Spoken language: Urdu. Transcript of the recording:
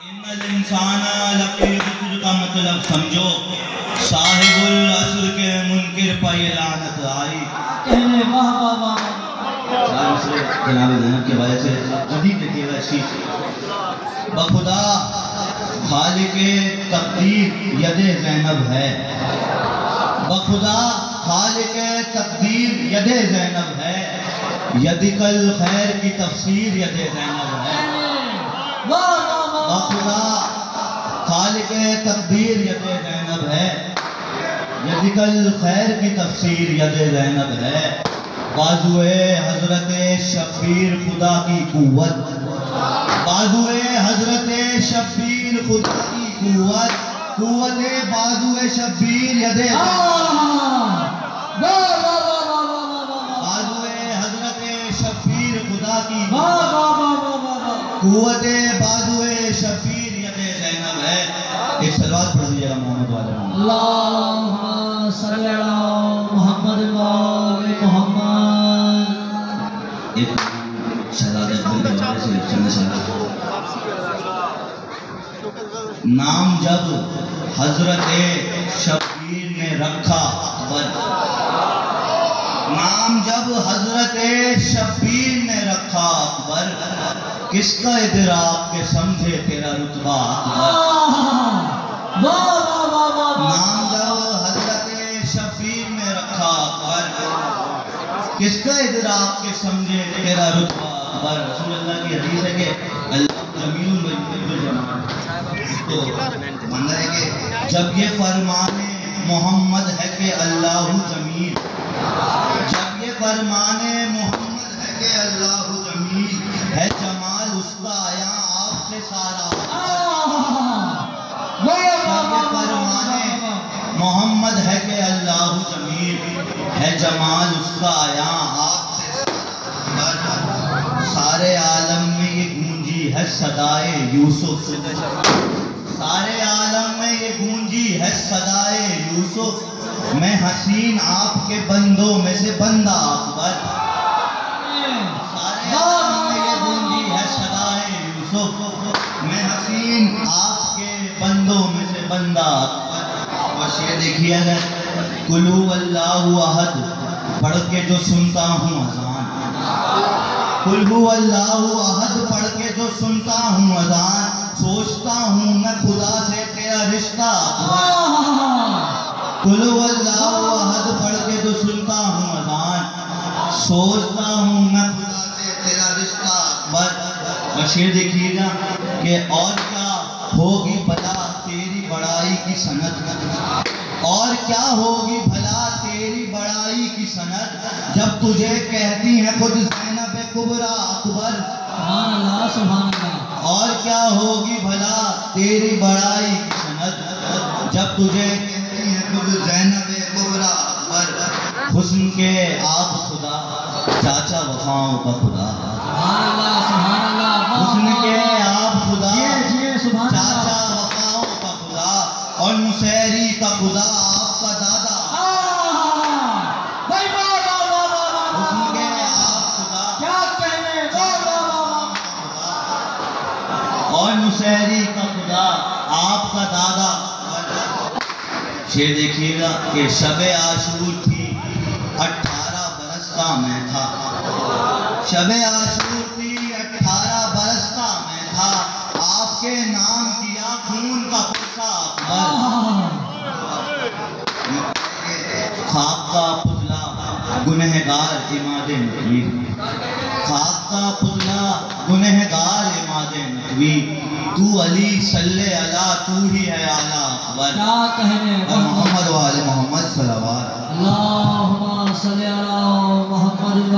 ان الانسان لفی خسر کا مطلب سمجھو، صاحب العصر کے منکر پہ یہ لعنت آئی۔ کہنے واہ واہ واہ جناب زینب کے بارے سے حدیث دیکھیے گا اسی بخدا خالق تقدیر ید زینب ہے، بخدا خالق تقدیر ید زینب ہے، یدک الخیر کی تفسیر ید زینب ہے، بخدا خالق تقدیر ید زینب ہے، یدک الخیر کی تفسیر ید زینب ہے، بازوئے حضرت شبیر خدا کی قوت، بازوئے حضرت شبیر خدا کی قوت، قوت بازوئے شبیر ید بازوئے حضرت شبیر خدا کی قوت بازوئے شبیر ید زینب ہے۔ ایک صلوات پڑھ دیجیے گا محمد والے محمد، اللہم صلی علی محمد وآل محمد۔ ایک شہزادہ اکبر کے بارے سے چند اشارات۔ نام جب حضرت شبیر نے رکھا اکبر، نام جب حضرت شبیر نے رکھا اکبر، کس کا ادراک کے سمجھے تیرا رتبہ اکبر، نام جب حضرت شبیر نے رکھا اکبر، کس کا ادراک کے سمجھے تیرا رتبہ اکبر۔ رسول اللہ کی حدیث ہے کہ اللہ جمیل و جمال، اس کو مانا ہے کہ جب یہ فرمان محمد ہے کہ اللہ جمیل، جب یہ فرمان محمد ہے کہ اللہ جمیل ہے، جمال اس کا آیا آپ سے سارا، جب یہ فرمان محمد ہے کہ اللہ جمیل ہے، جمال اس کا آیا آپ سے سارا، سارے عالم میں یہ گونجی ہے صدائے یوسف، سارے عالم میں یہ گونجی ہے صدائے یوسف، میں حسین آپ کے بندوں میں سے بندہ اکبر، سارے عالم میں یہ گونجی ہے صدائے یوسف، میں حسین آپ کے بندوں میں سے بندہ اکبر۔ بس یہ دیکھیے اگر قل هو اللہ احد پڑھ کے جو سنتا ہوں اذان، قل هو اللہ احد پڑھ کے جو سنتا ہوں اذان، سوچتا ہوں میں خدا سے تیرا رشتہ اکبر، قل هو اللہ احد پڑھ کے جو سنتا ہوں اذان، سوچتا ہوں میں خدا سے تیرا رشتہ اکبر۔ بس یہ دیکھیے گا کہ اور کیا ہوگی بھلا تیری بڑائی کی سند، اور کیا ہوگی بھلا تیری بڑائی کی سند، جب تجھے کہتی ہیں خود زینب کبریٰ اکبر، سبحان اللہ سبحان اللہ۔ اور کیا ہوگی بھلا تیری بڑائی کی سند، جب تجھے کہتی ہیں خود زینب کبریٰ اکبر، حسن کے آپ خدا، چاچا وفاؤں کا خدا، سبحان اللہ سبحان اللہ۔ حسن کے آپ خدا، سبحان اللہ۔ چاچا وفاؤں کا خدا، اور نصیری کا خدا آپ کا دادا، حسن کے آپ خدا، کیا کہنے، اور نصیری کا خدا آپ کا دادا۔ یہ دیکھیے گا کہ شب عاشور تھی 18 برس کا میں تھا، شب عاشور تھی 18 برس کا میں تھا، آپ کے نام کیا خون کا پرسا اکبر، خاک کا پتلا گنہگار عماد نتوی، خاک کا پتلا گنہگار عماد نتوی، تو علی صلی اللہ تو ہی ہے اعلیٰ اکبر، کیا کہنے، محمد و آل محمد صلوات۔ اللہم صلی علی محمد